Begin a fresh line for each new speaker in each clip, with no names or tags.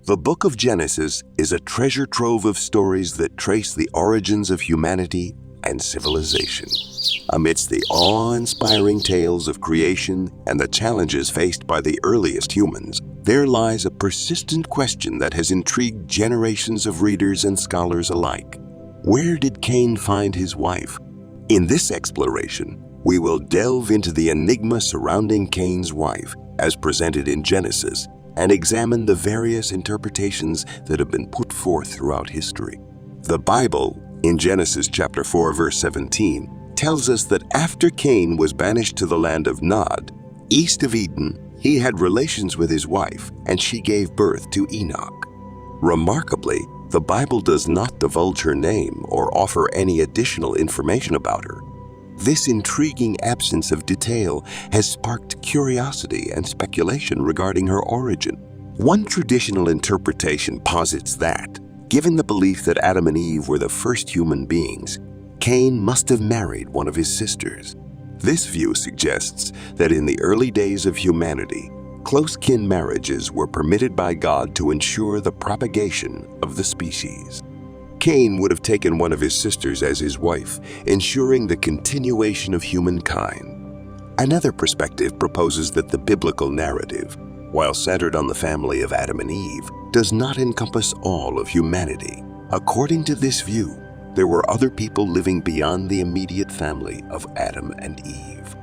The book of Genesis is a treasure trove of stories that trace the origins of humanity and civilization. Amidst the awe-inspiring tales of creation and the challenges faced by the earliest humans, there lies a persistent question that has intrigued generations of readers and scholars alike. Where did Cain find his wife? In this exploration, we will delve into the enigma surrounding Cain's wife, as presented in Genesis, and examine the various interpretations that have been put forth throughout history. The Bible, in Genesis chapter 4, verse 17, tells us that after Cain was banished to the land of Nod, east of Eden, he had relations with his wife, and she gave birth to Enoch. Remarkably, the Bible does not divulge her name or offer any additional information about her. This intriguing absence of detail has sparked curiosity and speculation regarding her origin. One traditional interpretation posits that, given the belief that Adam and Eve were the first human beings, Cain must have married one of his sisters. This view suggests that in the early days of humanity, close kin marriages were permitted by God to ensure the propagation of the species. Cain would have taken one of his sisters as his wife, ensuring the continuation of humankind. Another perspective proposes that the biblical narrative, while centered on the family of Adam and Eve, does not encompass all of humanity. According to this view, there were other people living beyond the immediate family of Adam and Eve.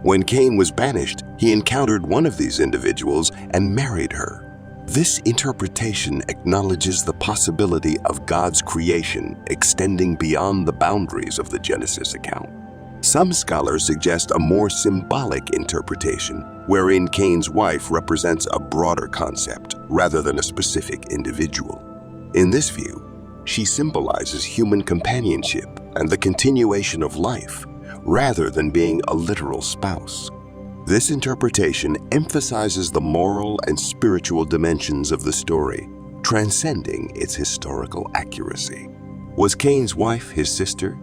When Cain was banished, he encountered one of these individuals and married her. This interpretation acknowledges the possibility of God's creation extending beyond the boundaries of the Genesis account. Some scholars suggest a more symbolic interpretation, wherein Cain's wife represents a broader concept rather than a specific individual. In this view, she symbolizes human companionship and the continuation of life, rather than being a literal spouse. This interpretation emphasizes the moral and spiritual dimensions of the story, transcending its historical accuracy. Was Cain's wife his sister?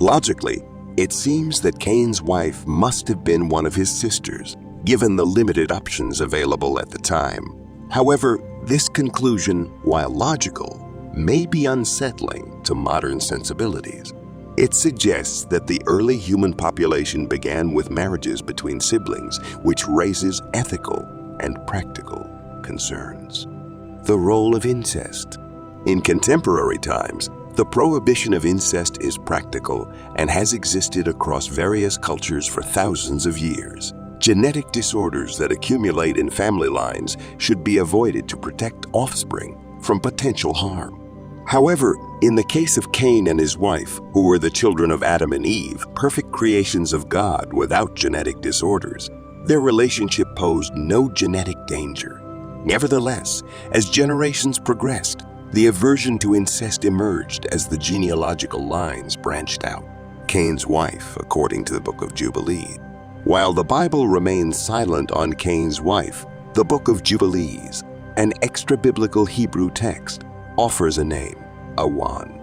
Logically, it seems that Cain's wife must have been one of his sisters, given the limited options available at the time. However, this conclusion, while logical, may be unsettling to modern sensibilities. It suggests that the early human population began with marriages between siblings, which raises ethical and practical concerns. The role of incest. In contemporary times, the prohibition of incest is practical and has existed across various cultures for thousands of years. Genetic disorders that accumulate in family lines should be avoided to protect offspring from potential harm. However, in the case of Cain and his wife, who were the children of Adam and Eve, perfect creations of God without genetic disorders, their relationship posed no genetic danger. Nevertheless, as generations progressed, the aversion to incest emerged as the genealogical lines branched out. Cain's wife, according to the book of Jubilee. While the Bible remains silent on Cain's wife, the book of Jubilees, an extra-biblical Hebrew text, offers a name, Awan.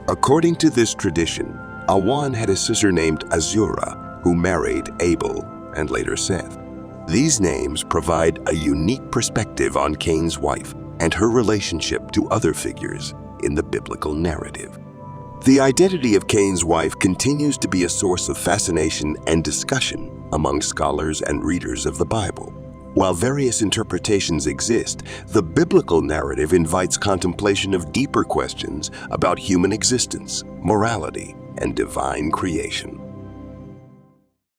According to this tradition, Awan had a sister named Azura, who married Abel and later Seth. These names provide a unique perspective on Cain's wife and her relationship to other figures in the biblical narrative. The identity of Cain's wife continues to be a source of fascination and discussion among scholars and readers of the Bible. While various interpretations exist, the biblical narrative invites contemplation of deeper questions about human existence, morality, and divine creation.